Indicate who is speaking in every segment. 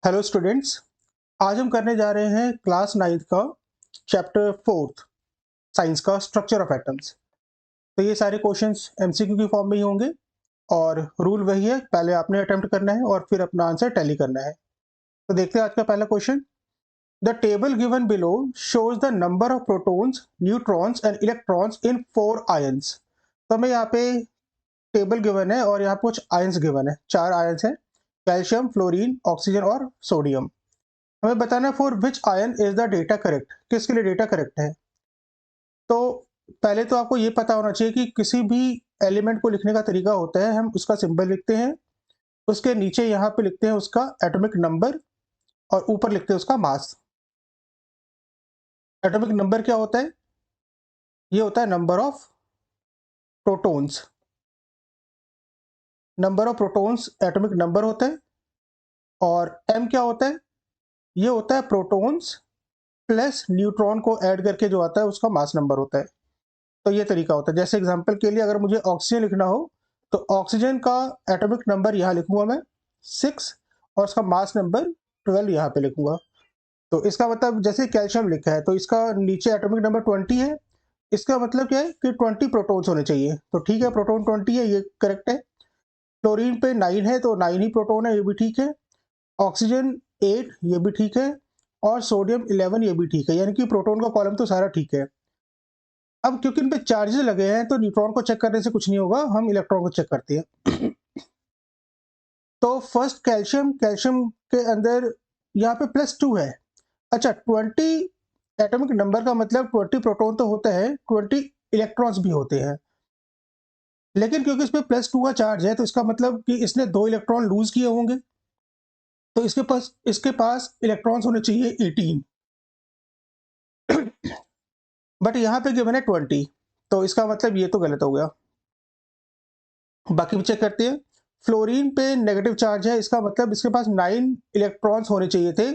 Speaker 1: Hello students. आज हम करने जा रहे हैं क्लास 9th का चैप्टर 4th साइंस का स्ट्रक्चर ऑफ एटम्स। तो ये सारे क्वेश्चंस एमसीक्यू की फॉर्म में ही होंगे और रूल वही है, पहले आपने अटेम्प्ट करना है और फिर अपना आंसर टैली करना है। तो देखते हैं आज का पहला question. The table given below shows the number of protons, neutrons and electrons in 4 ions. तो हमें यहाँ पे टेबल गिवन है और यहाँ कुछ आयंस गिवन है, 4 आयंस हैं, कैल्शियम, फ्लोरीन, ऑक्सीजन और सोडियम। हमें बताना है for which ion is the data correct, किसके लिए डेटा करेक्ट है। तो पहले तो आपको ये पता होना चाहिए कि किसी भी एलिमेंट को लिखने का तरीका होता है, हम उसका सिंबल लिखते हैं, उसके नीचे यहाँ पे लिखते हैं उसका एटॉमिक नंबर और ऊपर लिखते हैं उसका मास। एटॉमिक नंबर क्या होता है? ये होता है number of protons. Number of protons atomic number होता है। और एम क्या होता है? ये होता है प्रोटॉन्स प्लस न्यूट्रॉन को ऐड करके जो आता है उसका मास नंबर होता है। तो ये तरीका होता है। जैसे एग्जांपल के लिए अगर मुझे ऑक्सीजन लिखना हो तो ऑक्सीजन का एटॉमिक नंबर यहाँ लिखूंगा मैं 6 और उसका मास नंबर 12 यहाँ पे लिखूंगा। तो इसका मतलब जैसे कैल्शियम लिखा है तो इसका नीचे एटॉमिक नंबर 20 है। इसका मतलब क्या है कि 20 प्रोटॉन्स होने चाहिए। तो ठीक है, प्रोटॉन 20 है, ये करेक्ट है। क्लोरीन पे 9 है तो 9 ही प्रोटॉन है, ये भी ठीक है। ऑक्सीजन 8, ये भी ठीक है। और सोडियम 11, ये भी ठीक है। यानी कि प्रोटॉन का कॉलम तो सारा ठीक है। अब क्योंकि इन पे चार्जेस लगे हैं तो न्यूट्रॉन को चेक करने से कुछ नहीं होगा, हम इलेक्ट्रॉन को चेक करते हैं। तो फर्स्ट कैल्शियम, कैल्शियम के अंदर यहाँ पे +2 है। अच्छा, 20 एटॉमिक नंबर का मतलब 20 प्रोटॉन तो होता है, 20 इलेक्ट्रॉन्स भी होते हैं। लेकिन क्योंकि इसमें +2 का चार्ज है तो इसका मतलब कि इसने 2 इलेक्ट्रॉन लूज किए होंगे। तो इसके पास इलेक्ट्रॉन्स होने चाहिए 18। बट यहाँ पे गिवन है 20, तो इसका मतलब ये तो गलत हो गया। बाकी भी चेक करते हैं। फ्लोरीन पे नेगेटिव चार्ज है, इसका मतलब इसके पास 9 इलेक्ट्रॉन्स होने चाहिए थे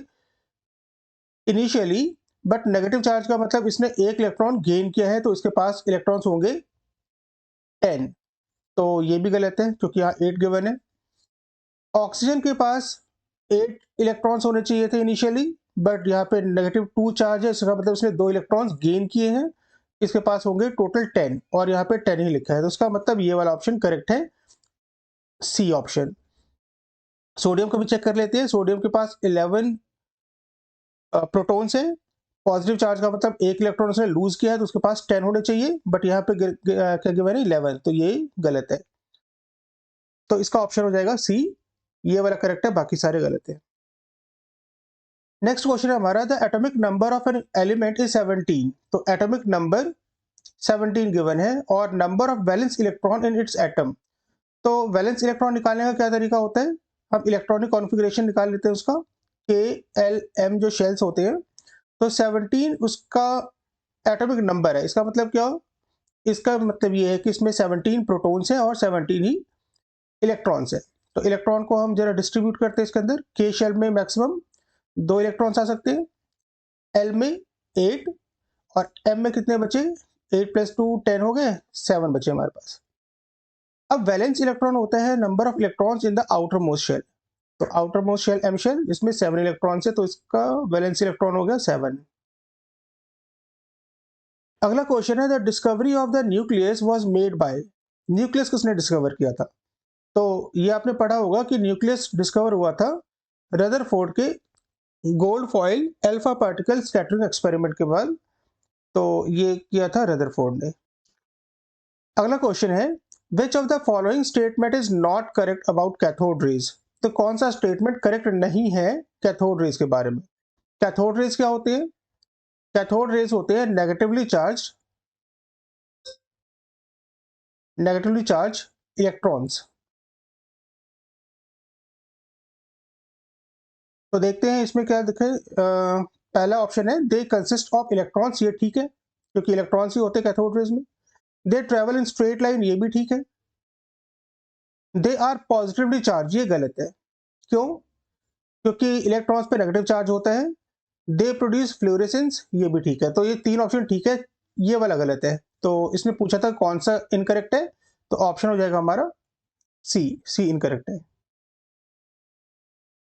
Speaker 1: इनिशियली। बट नेगेटिव चार्ज का मतलब इसने एक इलेक्ट्रॉन गेन किया है तो इसके पास इलेक्ट्रॉन्स होंगे 10। तो ये भी गलत है क्योंकि यहाँ 8 गिवन है। ऑक्सीजन के पास 8 इलेक्ट्रॉन्स होने चाहिए थे इनिशियली, बट यहाँ पे -2 चार्ज है, इसका मतलब इसने 2 इलेक्ट्रॉन्स गेन किए हैं। इसके पास होंगे टोटल 10 और यहाँ पे 10 ही लिखा है, तो इसका मतलब ये वाला ऑप्शन करेक्ट है, सी ऑप्शन। सोडियम को भी चेक कर लेते हैं। सोडियम के पास 11 प्रोटॉन्स है। पॉजिटिव चार्ज का मतलब एक इलेक्ट्रॉन उसने लूज किया है तो उसके पास 10 होने चाहिए, बट यहाँ पे क्या गिवन है 11, तो ये गलत है। तो इसका ऑप्शन हो जाएगा सी, ये वाला करेक्ट है, बाकी सारे गलत है। नेक्स्ट क्वेश्चन है हमारा, the atomic number of an element is 17। तो एटॉमिक नंबर 17 गिवन है और number of valence electron in its atom. तो वैलेंस इलेक्ट्रॉन निकालने का क्या तरीका होता है? हम इलेक्ट्रॉनिक कॉन्फ़िगरेशन निकाल लेते हैं उसका, के एल एम जो शेल्स होते हैं। तो 17 उसका एटॉमिक नंबर है। इसका मतलब क्या हो? इसका मतलब ये है कि इसमें 17 प्रोटॉन्स हैं और 17 ही इलेक्ट्रॉन्स हैं। तो इलेक्ट्रॉन को हम जरा डिस्ट्रीब्यूट करते हैं इसके अंदर। के शेल में मैक्सिमम 2 इलेक्ट्रॉन्स आ सकते हैं, एल में 8 और एम में कितने बचे? 8 + 2 10 हो गए, 7 बचे हमारे पास। अब वैलेंस इलेक्ट्रॉन होता है number of electrons in the outer most shell. तो outer most shell M shell, इसमें 7 इलेक्ट्रॉन्स है तो इसका वैलेंस इलेक्ट्रॉन हो गया 7। अगला क्वेश्चन है, the discovery of the nucleus was made by. Nucleus किसने डिस्कवर किया था? तो ये आपने पढ़ा होगा कि न्यूक्लियस डिस्कवर हुआ था रदरफोर्ड के gold foil alpha particle scattering experiment के बाद। तो ये किया था रदरफोर्ड ने। अगला क्वेश्चन है, which of the following statement is not correct about cathode rays. तो कौन सा स्टेटमेंट करेक्ट नहीं है कैथोड रेज के बारे में? कैथोड रेज क्या होती है? कैथोड रेज होते हैं नेगेटिवली चार्ज इलेक्ट्रॉन्स। तो देखते हैं इसमें क्या दिखे। पहला ऑप्शन है दे कंसिस्ट ऑफ इलेक्ट्रॉन्स, ये ठीक है क्योंकि इलेक्ट्रॉन्स ही होते हैं कैथोड रेज में। They travel in straight line, ये भी ठीक है। दे आर पॉजिटिवली चार्ज, ये गलत है। क्यों? क्योंकि इलेक्ट्रॉन्स पे नेगेटिव चार्ज होता है। दे प्रोड्यूस फ्लोरेसेंस, ये भी ठीक है। तो ये 3 ऑप्शन ठीक है, ये वाला गलत है। तो इसने पूछा था कौन सा इनकरेक्ट है, तो ऑप्शन हो जाएगा हमारा सी, सी इनकरेक्ट है।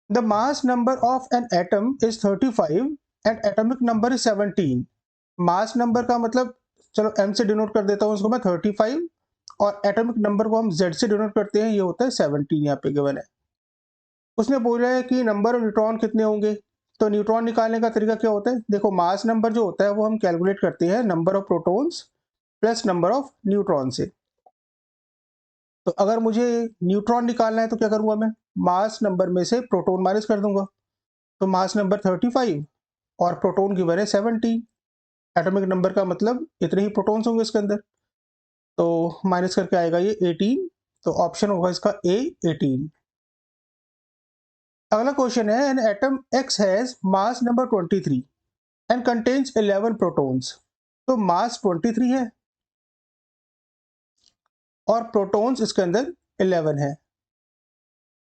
Speaker 1: The mass number of an atom is 35 and atomic number is 17। Mass number का मतलब, चलो m से डिनोट कर देता हूँ उसको मैं 35, और एटॉमिक नंबर को हम z से डिनोट करते हैं, ये होता है 17 यहाँ पे गिवन है। उसने बोला है कि नंबर ऑफ न्यूट्रॉन कितने होंगे। तो न्यूट्रॉन निकालने का तरीका क्या होता है, देखो मास नंबर जो होता है वो हम कैलकुलेट करते हैं number of protons plus number of neutron से। तो अगर मुझे न्यूट्रॉन निकालना है तो क्या करूंगा मैं, मास नंबर में से प्रोटॉन माइनस कर दूंगा। तो मास नंबर 35 और प्रोटॉन गिवन है 17। एटॉमिक नंबर का मतलब इतने ही प्रोटॉन्स होंगे इसके अंदर, तो माइनस करके आएगा ये 18। तो ऑप्शन होगा इसका ए 18। अगला क्वेश्चन है, an atom x has mass number 23 and contains 11 protons. तो मास 23 है और प्रोटॉन्स इसके अंदर 11 है।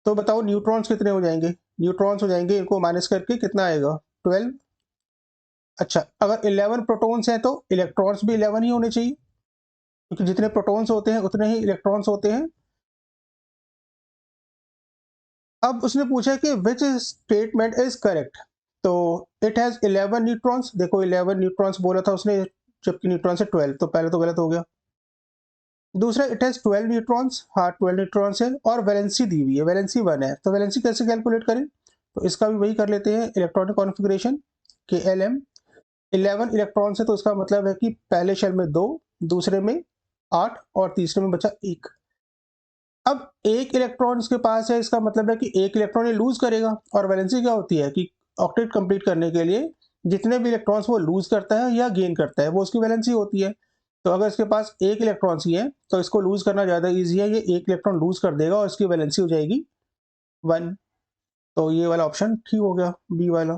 Speaker 1: तो बताओ न्यूट्रॉन्स कितने हो जाएंगे। न्यूट्रॉन्स हो जाएंगे, इनको माइनस करके कितना आएगा 12। अच्छा, अगर 11 प्रोटॉन्स हैं तो इलेक्ट्रॉन्स भी 11 ही होने चाहिए, क्योंकि जितने प्रोटॉन्स होते हैं उतने ही इलेक्ट्रॉन्स होते हैं। अब उसने पूछा कि विच स्टेटमेंट इज करेक्ट। तो इट हैज 11 न्यूट्रॉन्स, देखो 11 न्यूट्रॉन्स बोला था उसने, जबकि न्यूट्रॉन्स है 12, तो पहले तो गलत हो गया। दूसरा, इट हैज 12 न्यूट्रॉन्स, हाँ 12 न्यूट्रॉन्स है, और वैलेंसी दी हुई है, वैलेंसी 1 है। तो वैलेंसी कैसे कैलकुलेट करें, तो इसका भी वही कर लेते हैं, इलेक्ट्रॉनिक कॉन्फ़िगरेशन के LM। 11 इलेक्ट्रॉन्स है तो इसका मतलब है कि पहले शेल में 2, दूसरे में 8 और तीसरे में बचा 1। अब एक इलेक्ट्रॉन इसके पास है, इसका मतलब है कि एक इलेक्ट्रॉन ये लूज करेगा। और वैलेंसी क्या होती है कि ऑक्टेट कंप्लीट करने के लिए जितने भी इलेक्ट्रॉन्स वो लूज करता है या गेन करता है वो उसकी वैलेंसी होती है। तो अगर इसके पास एक इलेक्ट्रॉन्स ही है तो इसको लूज करना ज़्यादा ईजी है, ये एक इलेक्ट्रॉन लूज कर देगा और इसकी वैलेंसी हो जाएगी 1। तो ये वाला ऑप्शन ठीक हो गया, बी वाला।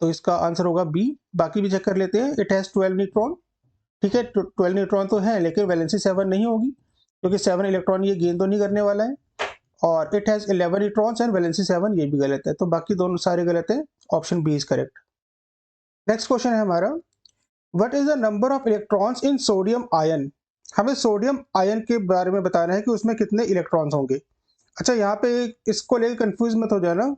Speaker 1: तो इसका आंसर होगा बी। बाकी भी चेक कर लेते हैं, इट हैज़ 12 न्यूट्रॉन। ठीक है, 12 न्यूट्रॉन तो है लेकिन वैलेंसी 7 नहीं होगी, क्योंकि 7 इलेक्ट्रॉन ये गेन तो नहीं करने वाला है। और it has 11 neutrons and valency 7, ये भी गलत है। तो बाकी दोनों सारे गलत है, option B is correct. Next question है हमारा, what is the number of electrons in sodium ion. हमें सोडियम आयन के बारे में बताना है कि उसमें कितने इलेक्ट्रॉन्स होंगे। अच्छा, यहाँ पे इसको लेकर कंफ्यूज मत हो जाना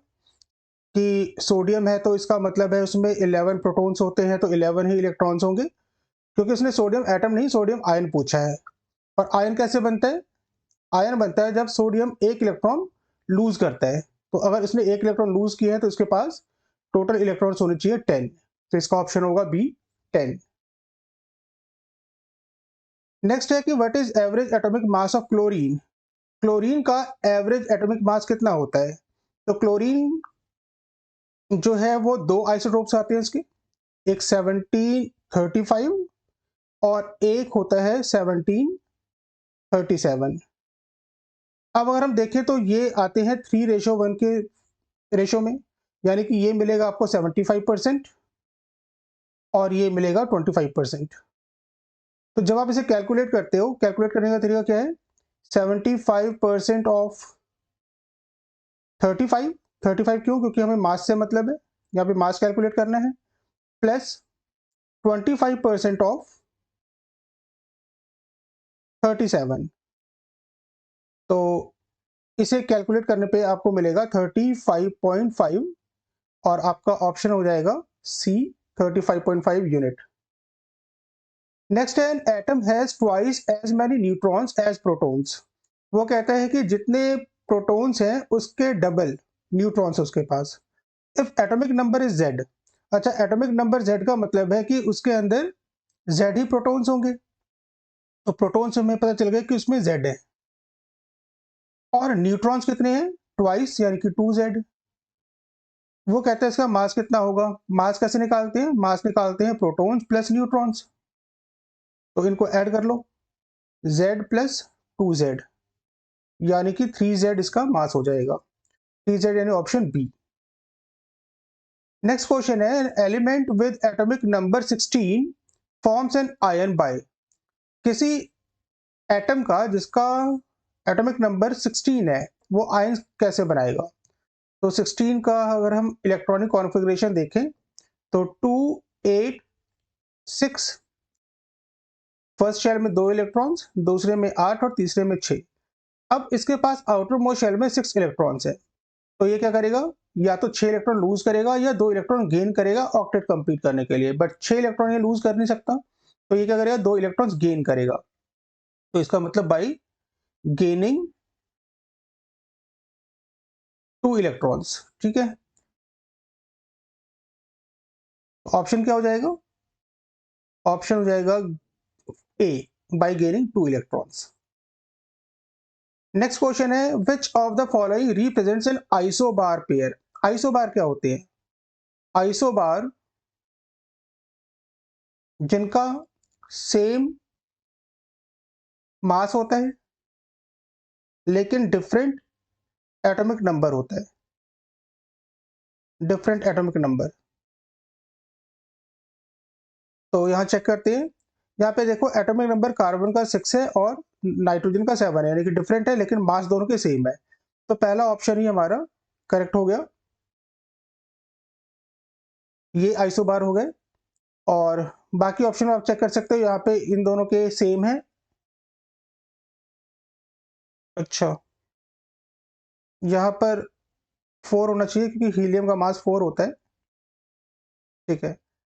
Speaker 1: कि सोडियम है तो इसका मतलब है उसमें 11 प्रोटॉन्स होते हैं तो 11 ही इलेक्ट्रॉन्स होंगे, क्योंकि उसने सोडियम एटम नहीं सोडियम आयन पूछा है। और आयन कैसे बनता है, आयन बनता है जब सोडियम एक इलेक्ट्रॉन लूज करता है। तो अगर इसने एक इलेक्ट्रॉन लूज किया है तो इसके पास टोटल इलेक्ट्रॉन्स होने चाहिए 10। तो इसका ऑप्शन होगा बी 10। नेक्स्ट है कि what is average atomic mass of chlorine. Chlorine का एवरेज एटॉमिक मास कितना होता है। तो क्लोरीन जो है वो दो आइसोटोप्स आते हैं इसके, एक 1735 और एक होता है 1737। अब अगर हम देखें तो ये आते हैं 3:1 के रेशो में, यानी कि ये मिलेगा आपको 75% और ये मिलेगा 25%। तो जब आप इसे कैलकुलेट करते हो, कैलकुलेट करने का तरीका क्या है, 75% ऑफ 35, 35 क्यों, क्योंकि हमें मास से मतलब है, यहाँ पे मास कैलकुलेट करना है, प्लस 25% ऑफ 37। तो इसे कैलकुलेट करने पे आपको मिलेगा 35.5 और आपका ऑप्शन हो जाएगा सी 35.5 यूनिट। नेक्स्ट है, an atom has twice as many neutrons as protons. वो कहता है कि जितने प्रोटॉन्स हैं उसके डबल न्यूट्रॉन्स उसके पास। If atomic number is Z. अच्छा, एटॉमिक नंबर जेड का मतलब है कि उसके अंदर जेड ही प्रोटॉन्स होंगे। तो प्रोटॉन्स से हमें पता चल गया कि उसमें जेड है। और न्यूट्रॉन्स कितने हैं, ट्वाइस यानी कि 2Z। वो कहता है इसका मास कितना होगा। मास कैसे निकालते हैं, मास निकालते हैं प्रोटॉन्स प्लस न्यूट्रॉन्स। तो इनको ऐड कर लो, Z प्लस 2Z, यानी कि 3Z इसका मास हो जाएगा। 3Z यानी ऑप्शन बी। नेक्स्ट क्वेश्चन है, element with atomic number 16 forms an ion bye. किसी एटम का जिसका एटॉमिक नंबर 16 है वो आयन कैसे बनाएगा। तो 16 का अगर हम इलेक्ट्रॉनिक कॉन्फ़िगरेशन देखें तो 2 8 6, फर्स्ट शेल में 2 इलेक्ट्रॉन्स, दूसरे में 8 और तीसरे में 6। अब इसके पास आउटर मोस्ट शेल में 6 इलेक्ट्रॉन्स है। तो ये क्या करेगा, या तो 6 इलेक्ट्रॉन लूज करेगा या 2 इलेक्ट्रॉन गेन करेगा ऑक्टेट कंप्लीट करने के लिए, बट 6 इलेक्ट्रॉन ये लूज कर नहीं सकता, तो ये क्या करेगा, 2 इलेक्ट्रॉन्स गेन करेगा। तो इसका मतलब बाई गेनिंग 2 इलेक्ट्रॉन्स, ठीक है। ऑप्शन क्या हो जाएगा, ऑप्शन हो जाएगा A, by gaining 2 electrons. Next question है, which of the following represents an isobar pair. Isobar क्या होते हैं, आइसोबार जिनका सेम मास होता है लेकिन डिफरेंट एटॉमिक नंबर होता है, डिफरेंट एटॉमिक नंबर। तो यहाँ चेक करते हैं, यहाँ पे देखो एटॉमिक नंबर कार्बन का 6 है और नाइट्रोजन का 7 है, यानी कि डिफरेंट है लेकिन मास दोनों के सेम है। तो पहला ऑप्शन ही हमारा करेक्ट हो गया, ये आइसोबार हो गए। और बाकी ऑप्शन आप चेक कर सकते हो, यहाँ पे इन दोनों के सेम है। अच्छा, यहाँ पर 4 होना चाहिए क्योंकि हीलियम का मास 4 होता है, ठीक है।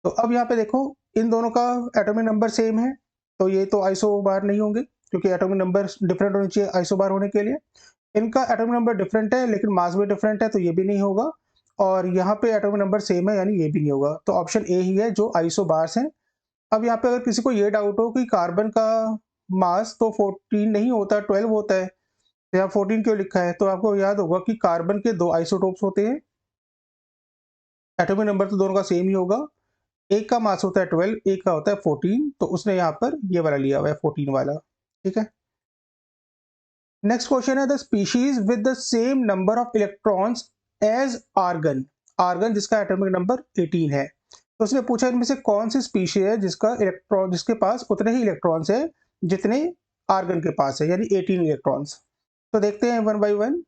Speaker 1: तो अब यहाँ पे देखो इन दोनों का एटॉमिक नंबर सेम है, तो ये तो आइसोबार नहीं होंगे क्योंकि एटॉमिक नंबर डिफरेंट होने चाहिए आइसोबार होने के लिए। इनका एटॉमिक नंबर डिफरेंट है लेकिन मास भी डिफरेंट है, तो ये भी नहीं होगा। और यहाँ पे एटॉमिक नंबर सेम है यानी ये भी नहीं होगा, तो ऑप्शन ए ही है जो आइसोबार्स हैं। अब यहाँ पे अगर किसी को ये डाउट हो कि कार्बन का मास तो 14 नहीं होता, 12 होता है, तो यहाँ 14 क्यों लिखा है, तो आपको याद होगा कि कार्बन के 2 आइसोटोप्स होते हैं, एटॉमिक नंबर तो दोनों का सेम ही होगा। एक का मास होता है 12, एक का होता है 14, तो उसने यहाँ पर ये वाला लिया हुआ है 14 वाला, ठीक है। नेक्स्ट क्वेश्चन है, the species with the same number of electrons as argon. Argon जिसका एटॉमिक नंबर 18 है, तो उसने पूछा इनमें से कौन सी स्पीशीज है जिसका इलेक्ट्रॉन, जिसके पास उतने ही इलेक्ट्रॉन्स है जितने आर्गन के पास है, यानी 18 इलेक्ट्रॉन्स। तो देखते हैं वन बाय वन।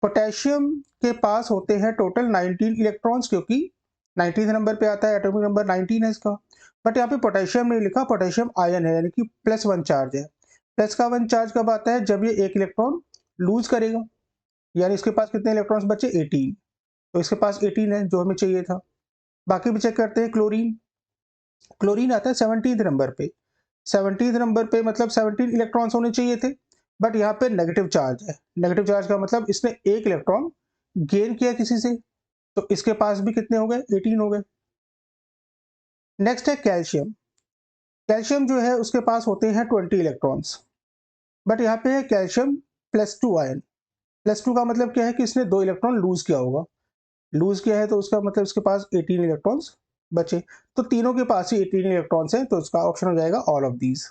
Speaker 1: पोटेशियम के पास होते हैं टोटल 19 इलेक्ट्रॉन्स, क्योंकि 19 नंबर पे आता है, एटॉमिक नंबर 19 है इसका। बट यहाँ पे पोटेशियम नहीं लिखा, पोटेशियम आयन है यानी कि +1 चार्ज है। प्लस का 1 चार्ज कब आता है, जब ये एक इलेक्ट्रॉन लूज करेगा, यानी इसके पास कितने इलेक्ट्रॉन्स बचे, 18। तो इसके पास 18 है जो हमें चाहिए था। बाकी भी चेक करते हैं, क्लोरीन, क्लोरीन आता है 17 नंबर पे। 17 नंबर पे मतलब 17 इलेक्ट्रॉन्स होने चाहिए थे, बट यहाँ पे नेगेटिव चार्ज है। नेगेटिव चार्ज का मतलब इसने एक इलेक्ट्रॉन गेन किया किसी से, तो इसके पास भी कितने हो गए, 18 हो गए। नेक्स्ट है कैल्शियम। कैल्शियम जो है उसके पास होते हैं 20 इलेक्ट्रॉन्स, बट यहाँ पे है कैल्शियम +2 आयन। +2 का मतलब क्या है कि इसने 2 इलेक्ट्रॉन लूज किया होगा, लूज किया है तो उसका मतलब इसके पास 18 इलेक्ट्रॉन्स बचे। तो तीनों के पास ही 18 इलेक्ट्रॉन्स हैं, तो उसका ऑप्शन हो जाएगा ऑल ऑफ दीज।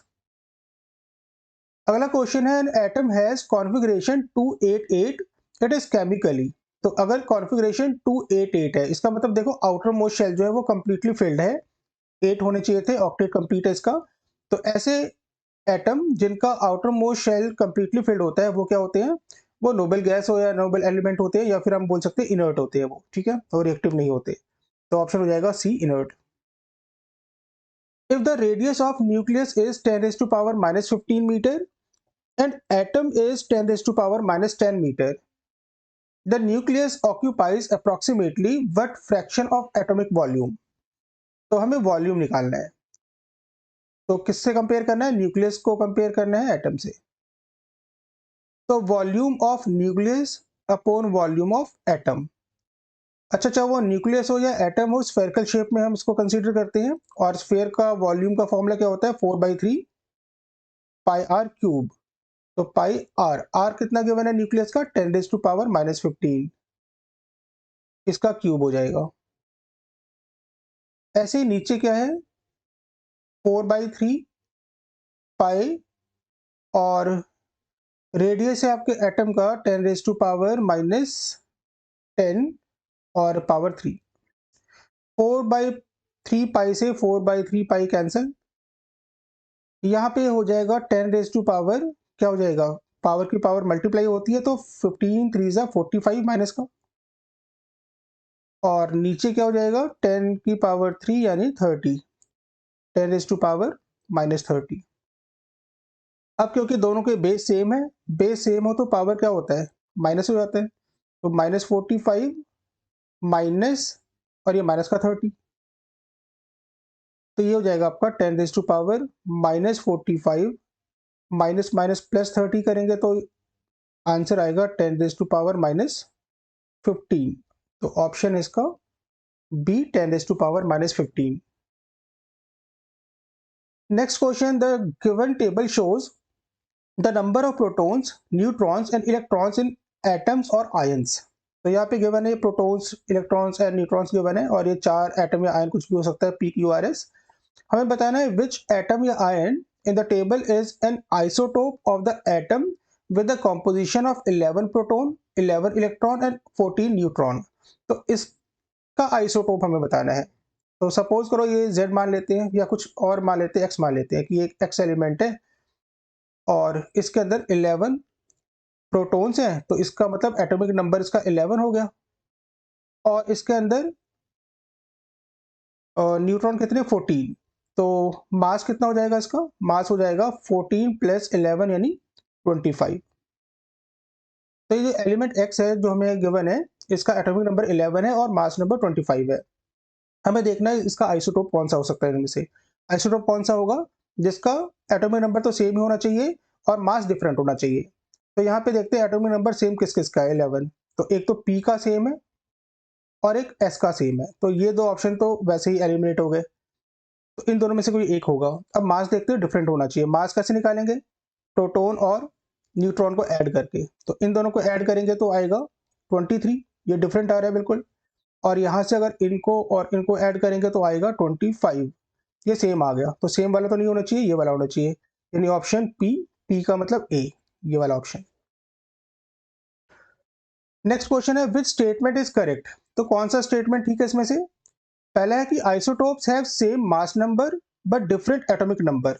Speaker 1: अगला क्वेश्चन है, an atom has configuration 288, it is chemically. तो अगर कॉन्फ़िगरेशन 288 है, इसका मतलब देखो आउटर मोस्ट शेल जो है वो कंप्लीटली फिल्ड है, 8 होने चाहिए थे, ऑक्टेट कंप्लीट है इसका। तो ऐसे एटम जिनका outer most shell completely filled होता है वो क्या होते हैं, वो नोबल गैस हो या नोबल एलिमेंट होते हैं, या फिर हम बोल सकते हैं इनर्ट होते हैं वो, ठीक है, और रिएक्टिव नहीं होते। तो ऑप्शन हो जाएगा C, inert. If the radius of nucleus is 10 raised to power -15 metre and atom is 10 raised to power -10 meter, the nucleus occupies approximately what fraction of atomic volume। तो हमें वॉल्यूम निकालना है, तो किससे कंपेयर करना है, न्यूक्लियस को compare करना है एटम से। तो volume of nucleus upon volume of atom. अच्छा, वो न्यूक्लियस हो या एटम हो, स्फेरिकल शेप में हम इसको कंसीडर करते हैं, और स्फेयर का वॉल्यूम का फॉर्मूला क्या होता है, 4/3 पाई आर क्यूब। तो पाई आर, आर कितना गिवन है न्यूक्लियस का, 10 raised to power -15, इसका क्यूब हो जाएगा। ऐसे ही नीचे क्या है, 4/3 पाई, और रेडियस है आपके एटम का 10 raised to power -10 और पावर 3। 4/3 पाई से 4/3 पाई कैंसिल, यहाँ पे हो जाएगा 10 raised to power, क्या हो जाएगा, पावर की पावर मल्टीप्लाई होती है तो 15 3 जा 45 माइनस का, और नीचे क्या हो जाएगा 10 की पावर 3 यानी 30, 10 raised to power -30। अब क्योंकि दोनों के बेस सेम है, बेस सेम हो तो पावर क्या होता है, माइनस हो जाता है, तो -45 माइनस और ये माइनस का 30, तो ये हो जाएगा आपका 10⁻⁻45 माइनस माइनस प्लस 30 करेंगे तो आंसर आएगा 10⁻⁻15। तो ऑप्शन इसका B 10⁻⁻15। Next question, the given table shows the number of protons, neutrons and electrons in atoms और आयंस। तो यहाँ पे गिवन है protons, electrons and neutrons given है, और ये 4 एटम या आयन कुछ भी हो सकता है, पी क्यू आर एस। हमें बताना है विच एटम या ion in the table is an isotope of the atom with the composition of 11 proton, 11 electron and 14 neutron. तो इसका आइसोटोप हमें बताना है। तो सपोज करो ये Z मान लेते हैं या कुछ और मान लेते हैं, X मान लेते हैं कि ये X एलिमेंट है और इसके अंदर 11 प्रोटॉन्स हैं, तो इसका मतलब एटॉमिक नंबर इसका 11 हो गया, और इसके अंदर न्यूट्रॉन कितने, 14। तो मास कितना हो जाएगा इसका, मास हो जाएगा 14 प्लस 11 यानी 25। तो ये जो एलिमेंट X है जो हमें गिवन है, इसका एटॉमिक नंबर 11 है और मास नंबर 25 है। हमें देखना है इसका आइसोटोप कौन सा हो सकता है इनमें से। आइसोटोप कौन सा होगा जिसका एटॉमिक नंबर तो सेम ही होना चाहिए और मास डिफरेंट होना चाहिए। तो यहाँ पे देखते हैं एटॉमिक नंबर सेम किस किस का है, 11। तो एक तो P का सेम है और एक S का सेम है, तो ये दो ऑप्शन तो वैसे ही एलिमिनेट हो गए। तो इन दोनों में से कोई एक होगा। अब मास देखते हैं, डिफरेंट होना चाहिए। मास कैसे निकालेंगे, प्रोटॉन और न्यूट्रॉन को ऐड करके। तो इन दोनों को ऐड करेंगे तो आएगा 23, ये डिफरेंट आ रहा है बिल्कुल। और यहाँ से अगर इनको और इनको ऐड करेंगे तो आएगा 25, ये सेम आ गया। तो सेम वाला तो नहीं होना चाहिए, ये वाला होना चाहिए, यानी ऑप्शन पी, पी का मतलब ए, ये वाला ऑप्शन। नेक्स्ट क्वेश्चन है विच स्टेटमेंट इज करेक्ट। तो कौन सा स्टेटमेंट ठीक है इसमें से। पहला है कि isotopes have same mass number but different atomic number.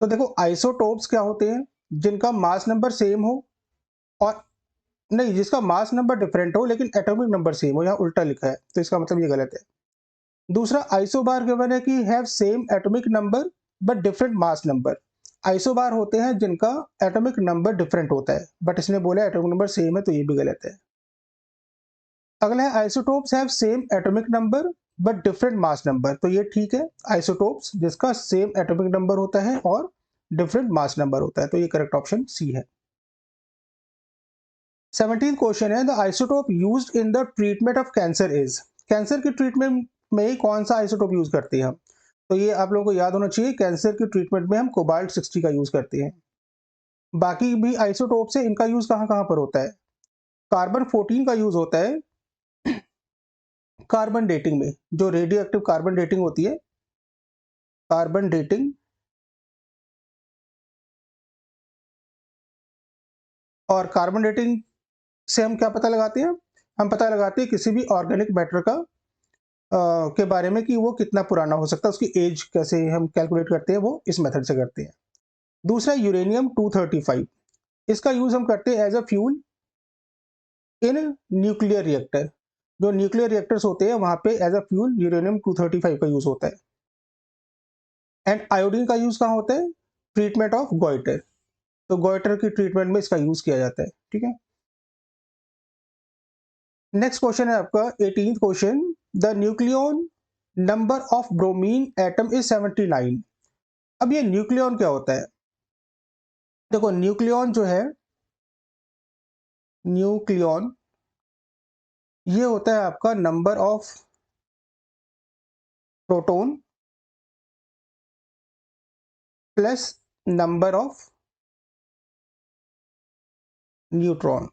Speaker 1: तो देखो आइसोटोप्स क्या होते हैं, जिनका मास नंबर सेम हो और नहीं, जिसका मास नंबर डिफरेंट हो लेकिन एटॉमिक नंबर सेम हो, यहाँ उल्टा लिखा है तो इसका मतलब ये गलत है। दूसरा आइसोबार गिवन है कि have same atomic number but different mass number. Isobar होते हैं जिनका एटॉमिक नंबर डिफरेंट होता है, बट इसने बोला एटॉमिक नंबर सेम है, तो ये भी गलत है। अगला है isotopes have same atomic number but different mass number. तो ये ठीक है, आइसोटोप्स जिसका सेम एटॉमिक नंबर होता है और डिफरेंट मास नंबर होता है, तो ये करेक्ट ऑप्शन सी है। 17th क्वेश्चन है the isotope used in the treatment of cancer is. Cancer की ट्रीटमेंट में कौन सा आइसोटोप यूज करते हैं हम। तो ये आप लोगों को याद होना चाहिए, कैंसर की ट्रीटमेंट में हम कोबाल्ट 60 का यूज करते हैं। बाकी भी आइसोटोप से इनका यूज कहाँ कहाँ पर होता है। कार्बन 14 का यूज होता है कार्बन डेटिंग में, जो रेडियो एक्टिव कार्बन डेटिंग होती है, कार्बन डेटिंग। और कार्बन डेटिंग से हम क्या पता लगाते हैं, हम पता लगाते हैं किसी भी ऑर्गेनिक मैटर का के बारे में कि वो कितना पुराना हो सकता है, उसकी एज कैसे हम कैलकुलेट करते हैं, वो इस मेथड से करते हैं। दूसरा यूरेनियम 235, इसका यूज हम करते हैं as a fuel in nuclear reactor. जो न्यूक्लियर रिएक्टर्स होते हैं वहां पे एज अ फ्यूल यूरेनियम 235 का यूज होता है। एंड आयोडीन का यूज कहाँ होता है, ट्रीटमेंट ऑफ गॉइटर। तो गॉइटर की ट्रीटमेंट में इसका यूज किया जाता है, ठीक है। नेक्स्ट क्वेश्चन है आपका 18th question, the nucleon number of bromine atom is 79। अब ये न्यूक्लियन क्या होता है, देखो न्यूक्लियन जो है, न्यूक्लियन ये होता है आपका number of proton plus number of neutron.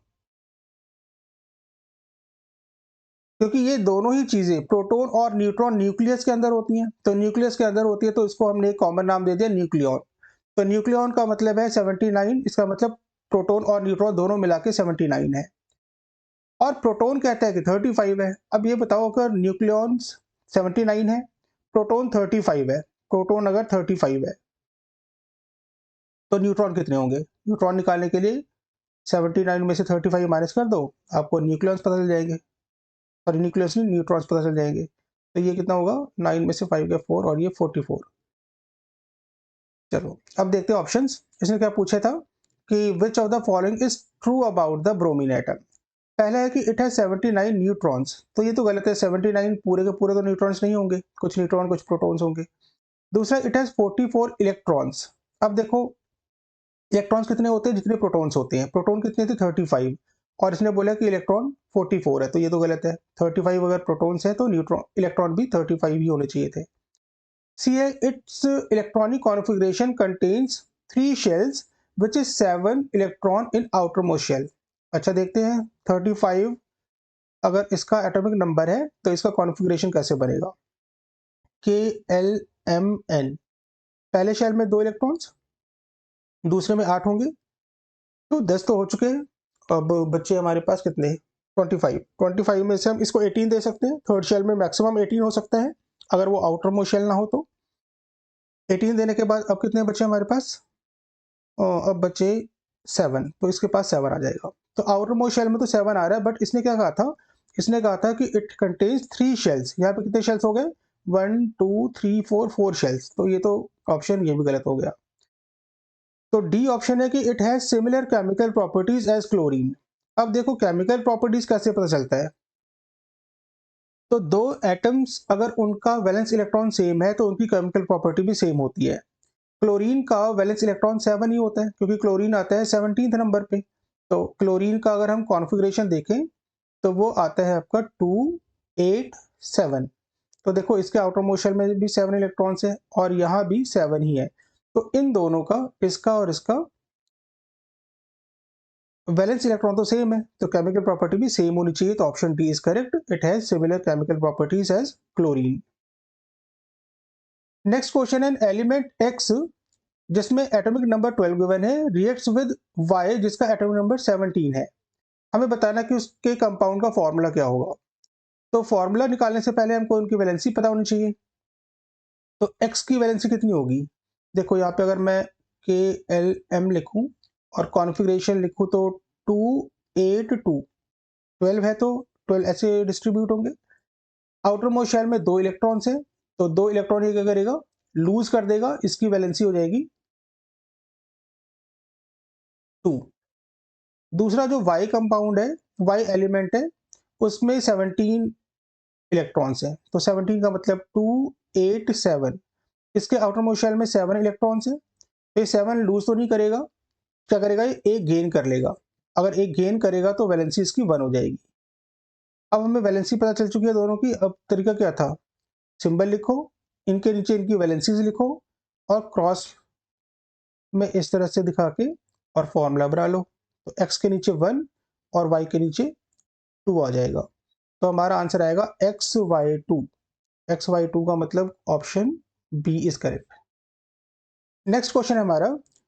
Speaker 1: क्योंकि ये दोनों ही चीजें प्रोटॉन और न्यूट्रॉन न्यूक्लियस के अंदर होती हैं, तो न्यूक्लियस के अंदर होती है तो इसको हमने एक कॉमन नाम दे दिया न्यूक्लियन। तो न्यूक्लियन का मतलब है 79, इसका मतलब प्रोटॉन और न्यूट्रॉन दोनों मिला के 79 है। और प्रोटॉन कहता है कि 35 है। अब ये बताओ अगर न्यूक्लियन 79 है, प्रोटॉन 35 है, प्रोटॉन अगर 35 है तो न्यूट्रॉन कितने होंगे। न्यूट्रॉन निकालने के लिए 79 में से 35 माइनस कर दो, आपको न्यूक्लियंस पता चल जाएंगे, और न्यूक्लियस नहीं न्यूट्रॉन्स पता चल जाएंगे। तो ये कितना होगा, 9 में से 5 गया 4 और ये 44। चलो अब देखते हैं ऑप्शंस। इसने क्या पूछा था कि विच of the following is true about the bromine atom. पहला है कि इट हैज 79 न्यूट्रॉन्स, तो ये तो गलत है, 79 पूरे के पूरे तो न्यूट्रॉन्स नहीं होंगे, कुछ न्यूट्रॉन कुछ प्रोटॉन्स होंगे। दूसरा, इट हैज 44 इलेक्ट्रॉन्स। अब देखो इलेक्ट्रॉन्स कितने होते हैं जितने प्रोटॉन्स होते हैं, प्रोटॉन कितने थे 35, और इसने बोला कि इलेक्ट्रॉन 44 है, तो ये तो गलत है। 35 अगर प्रोटॉन्स है तो न्यूट्रॉन इलेक्ट्रॉन भी 35 ही होने चाहिए थे। सी है, its electronic configuration contains 3 shells which is 7 electron in outer most shell. अच्छा देखते हैं 35 अगर इसका एटॉमिक नंबर है तो इसका कॉन्फ़िगरेशन कैसे बनेगा। के एल एम एन, पहले शेल में 2 इलेक्ट्रॉन्स, दूसरे में 8 होंगे, तो 10 तो हो चुके हैं। अब बच्चे हमारे पास कितने, 25। 25 में से हम इसको 18 दे सकते हैं, थर्ड शेल में मैक्सिमम 18 हो सकता है अगर वो आउटर मोस्ट शेल ना हो तो। 18 देने के बाद अब कितने बचे हमारे पास, अब बचे 7, तो इसके पास 7 आ जाएगा। तो आउटर मोस्ट शेल में तो 7 आ रहा है, बट इसने क्या कहा था, इसने कहा था कि इट कंटेन्स 3 शेल्स। यहाँ पे कितने शेल्स हो गए, 1 2 3 4 4 शेल्स, तो ये तो ऑप्शन ये भी गलत हो गया। तो डी ऑप्शन है कि it has similar chemical properties as chlorine. अब देखो केमिकल प्रॉपर्टीज कैसे पता चलता है, तो दो एटम्स अगर उनका वैलेंस इलेक्ट्रॉन सेम है तो उनकी केमिकल प्रॉपर्टी भी सेम होती है। क्लोरीन का वैलेंस इलेक्ट्रॉन 7 ही होता है क्योंकि क्लोरीन आता है 17th नंबर पे। तो क्लोरीन का अगर हम कॉन्फ़िगरेशन देखें तो वो आता है आपका 2 8 7। तो देखो इसके आउटर मोस्ट शेल में भी 7 इलेक्ट्रॉन्स है और यहाँ भी 7 ही है, तो इन दोनों का, इसका और इसका वैलेंस इलेक्ट्रॉन तो सेम है, तो केमिकल प्रॉपर्टी भी सेम होनी चाहिए, तो option D is correct, it has similar chemical properties as chlorine. Next question है, एलिमेंट एक्स जिसमें एटॉमिक नंबर 12 गिवन है रिएक्ट्स विद वाई जिसका एटॉमिक नंबर 17 है। हमें बताना कि उसके कंपाउंड का फॉर्मूला क्या होगा। तो फॉर्मूला निकालने से पहले हमको उनकी वैलेंसी पता होनी चाहिए। तो एक्स की वैलेंसी कितनी होगी, देखो यहाँ पे अगर मैं के एल एम लिखूं और कॉन्फ़िगरेशन लिखूं तो 2 8 2, 12 है तो 12 ऐसे डिस्ट्रीब्यूट होंगे। आउटर मोस्ट शेल में 2 इलेक्ट्रॉन्स हैं, तो 2 इलेक्ट्रॉन ये क्या करेगा, लूज कर देगा, इसकी वैलेंसी हो जाएगी 2। दूसरा जो वाई कंपाउंड है, वाई एलिमेंट है, उसमें 17 इलेक्ट्रॉन्स हैं, तो 17 का मतलब 2 8 7, इसके आउटर मोस्ट शेल में 7 इलेक्ट्रॉन्स हैं, तो ये 7 लूज तो नहीं करेगा, क्या करेगा ये एक गेन कर लेगा। अगर एक गेन करेगा तो वैलेंसी इसकी 1 हो जाएगी। अब हमें वैलेंसी पता चल चुकी है दोनों की, अब तरीका क्या था, सिंबल लिखो, इनके नीचे इनकी वैलेंसीज लिखो और क्रॉस में इस तरह से दिखा के और फॉर्मूला बना लो। तो x के नीचे 1 और y के नीचे 2 आ जाएगा, तो हमारा आंसर आएगा XY2। XY2 का मतलब option B is correct. Next question है हमारा,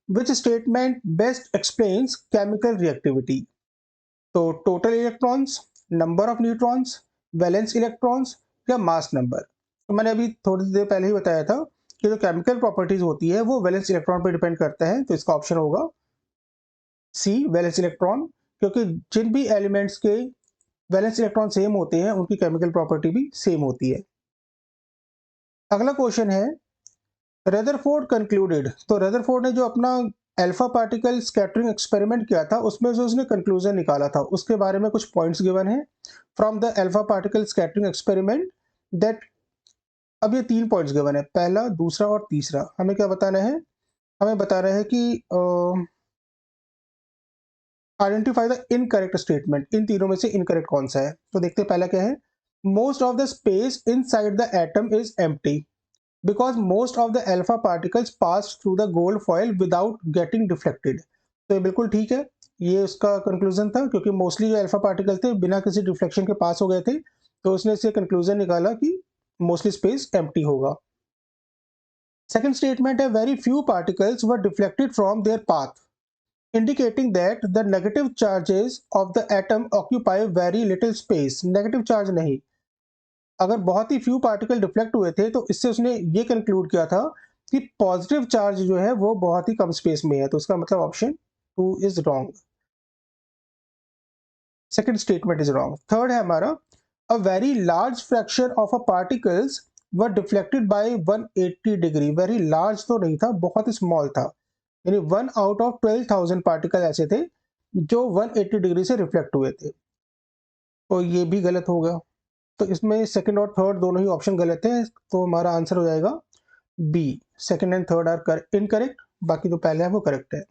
Speaker 1: which statement best explains chemical reactivity. तो total electrons, number of neutrons, valence electrons या मास नंबर। तो मैंने अभी थोड़ी देर पहले ही बताया था कि जो केमिकल प्रॉपर्टीज होती है वो वैलेंस इलेक्ट्रॉन पर डिपेंड करता है, तो इसका ऑप्शन होगा सी वैलेंस इलेक्ट्रॉन, क्योंकि जिन भी एलिमेंट्स के वैलेंस इलेक्ट्रॉन सेम होते हैं उनकी केमिकल प्रॉपर्टी भी सेम होती है। अगला क्वेश्चन है, रदरफोर्ड कंक्लूडेड। तो रदरफोर्ड ने जो अपना अल्फा पार्टिकल स्कैटरिंग एक्सपेरिमेंट किया था उसमें जो उसने कंक्लूजन निकाला था उसके बारे में कुछ पॉइंट्स गिवन है from the alpha particle scattering experiment that. अब ये 3 पॉइंट्स गिवन है, पहला दूसरा और तीसरा। हमें क्या बताना है, हमें बताना है कि आइडेंटिफाई द इनकरेक्ट स्टेटमेंट, इन तीनों में से इनकरेक्ट कौन सा है। तो देखते हैं पहला क्या है, most of the space inside the atom is empty because most of the alpha particles pass through the gold foil without getting deflected. तो ये बिल्कुल ठीक है, ये उसका कंक्लूजन था क्योंकि मोस्टली जो अल्फा पार्टिकल थे बिना किसी डिफ्लेक्शन के पास हो गए थे, तो उसने इससे कंक्लूजन निकाला कि मोस्टली स्पेस एम्प्टी होगा। सेकंड स्टेटमेंट है, very few particles were deflected from there path indicating that the negative charges of the atom occupy very little space। Negative charge नहीं, अगर बहुत ही फ्यू पार्टिकल डिफ्लेक्ट हुए थे तो इससे उसने ये कंक्लूड किया था कि पॉजिटिव चार्ज जो है वो बहुत ही कम स्पेस में है, तो इसका मतलब option 2 is wrong, second statement is wrong. Third है हमारा, a very large fraction of a particles were deflected by 180 degree. Very large तो नहीं था, बहुत ही स्मॉल था, यानी 1 आउट ऑफ 12,000 पार्टिकल ऐसे थे जो 180 डिग्री से रिफ्लेक्ट हुए थे। तो ये भी गलत होगा। तो इसमें सेकंड और थर्ड दोनों ही ऑप्शन गलत है, तो हमारा आंसर हो जाएगा B, second and third are incorrect, बाकी जो पहले है वो करेक्ट है।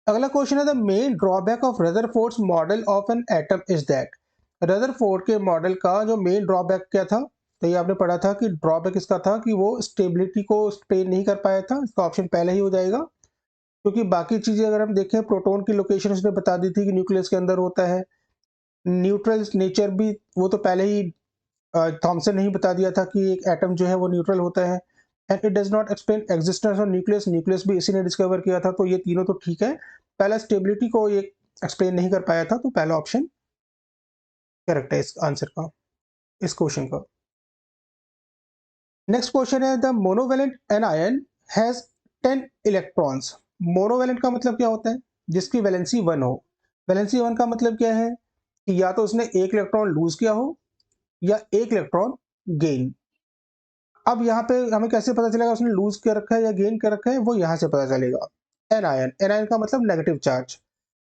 Speaker 1: अगला क्वेश्चन है the main drawback of Rutherford's model of an atom is that. Rutherford के मॉडल का जो मेन ड्रॉबैक क्या था, तो ये आपने पढ़ा था कि ड्रॉबैक इसका था कि वो स्टेबिलिटी को स्टेन नहीं कर पाया था, इसका ऑप्शन पहले ही हो जाएगा। क्योंकि बाकी चीजें अगर हम देखें, प्रोटॉन की लोकेशन उसने बता दी थी कि न्यूक्लियस के अंदर होता है, न्यूट्रल नेचर भी वो तो पहले ही थॉमसन ने ही बता दिया था कि एक एटम जो है वो न्यूट्रल होता है, and it does not explain existence of nucleus, nucleus भी इसी ने डिस्कवर किया था, तो ये तीनों तो ठीक है। पहला स्टेबिलिटी को ये एक्सप्लेन नहीं कर पाया था, तो पहला ऑप्शन करेक्ट है इस आंसर का, इस क्वेश्चन का। नेक्स्ट क्वेश्चन है the monovalent anion has 10 electrons. Monovalent का मतलब क्या होता है, जिसकी वैलेंसी 1 हो। वैलेंसी 1 का मतलब क्या है कि या तो उसने एक इलेक्ट्रॉन लूज किया हो या एक इलेक्ट्रॉन गेन। अब यहाँ पे हमें कैसे पता चलेगा उसने लूज कर रखा है या गेन कर रखा है, वो यहाँ से पता चलेगा। एनायन, एनायन का मतलब नेगेटिव चार्ज।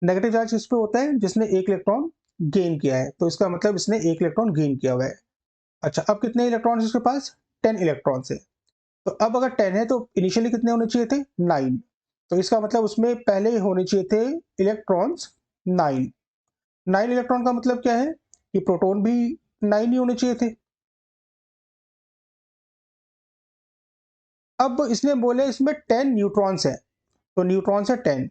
Speaker 1: नेगेटिव चार्ज किस पे होता है, जिसने एक इलेक्ट्रॉन गेन किया है, तो इसका मतलब इसने एक इलेक्ट्रॉन गेन किया हुआ है। अच्छा, अब कितने इलेक्ट्रॉन इसके पास, 10 इलेक्ट्रॉन है। तो अब अगर 10 है तो इनिशियली कितने होने चाहिए थे, 9। तो इसका मतलब उसमें पहले होने चाहिए थे इलेक्ट्रॉन्स 9। 9 इलेक्ट्रॉन का मतलब क्या है कि प्रोटॉन भी 9 ही होने चाहिए थे। अब इसने बोले इसमें 10 न्यूट्रॉन्स है, तो न्यूट्रॉन्स है 10।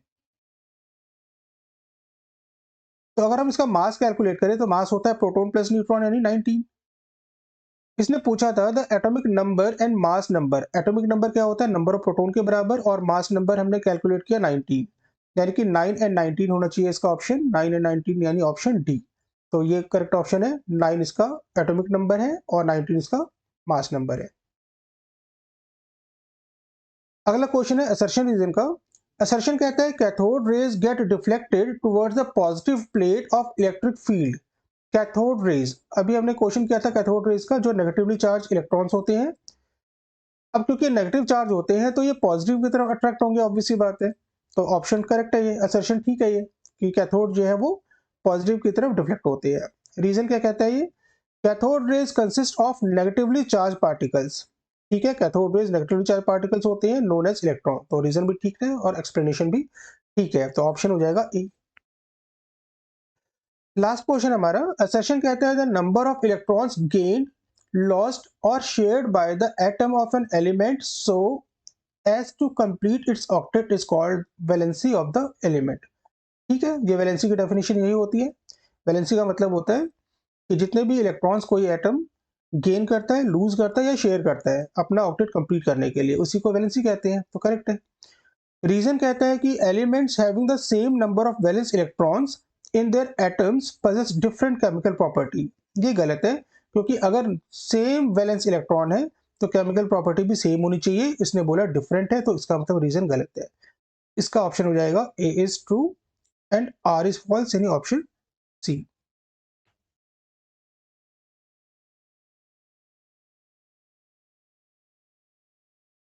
Speaker 1: तो अगर हम इसका मास कैलकुलेट करें तो मास होता है प्रोटॉन प्लस न्यूट्रॉन यानी 19। इसने पूछा था the atomic number and mass number. Atomic number क्या होता है, नंबर ऑफ प्रोटॉन के बराबर, और मास नंबर हमने कैलकुलेट किया 19, यानी कि 9 एंड 19 होना चाहिए इसका ऑप्शन, 9 एंड 19 यानी ऑप्शन डी। तो ये करेक्ट ऑप्शन है, 9 इसका एटॉमिक नंबर है और 19 इसका मास नंबर है। अगला क्वेश्चन है असर्शन रीजन का। असर्शन कहता है cathode rays get deflected towards the positive plate of electric field. Cathode rays, अभी हमने क्वेश्चन किया था कैथोड रेज का, जो नेगेटिवली चार्ज इलेक्ट्रॉन्स होते हैं। अब क्योंकि नेगेटिव चार्ज होते हैं तो ये पॉजिटिव की तरफ अट्रैक्ट होंगे, ऑब्वियस सी बात है। तो ऑप्शन करेक्ट है, ये असर्शन ठीक है ये, कि कैथोड जो है वो पॉजिटिव की तरफ डिफ्लेक्ट होते हैं। रीजन क्या कहता है ये, cathode rays consist of negatively charge particles. ठीक है, cathode raise negatively charge particles होते हैं नोन एज इलेक्ट्रॉन। तो रीजन भी ठीक है और एक्सप्लेनेशन भी ठीक है, तो ऑप्शन हो जाएगा ए। लास्ट क्वेश्चन हमारा, असर्शन कहता है the number of electrons gained, lost or shared by the atom of an element so as to complete its octet is called valency of the element. ठीक है, ये valency की definition यही होती है। वैलेंसी का मतलब होता है कि जितने भी इलेक्ट्रॉन्स कोई एटम गेन करता है, लूज करता है या शेयर करता है अपना ऑक्टेट कंप्लीट करने के लिए, उसी को वैलेंसी कहते हैं, तो करेक्ट है। रीजन कहता है कि elements having the same number of valence electrons in their atoms possess different chemical property. ये गलत है, क्योंकि अगर सेम वैलेंस इलेक्ट्रॉन है तो केमिकल प्रॉपर्टी भी सेम होनी चाहिए, इसने बोला डिफरेंट है, तो इसका मतलब रीजन गलत है। इसका ऑप्शन हो जाएगा A is true and R is false, यानी ऑप्शन सी।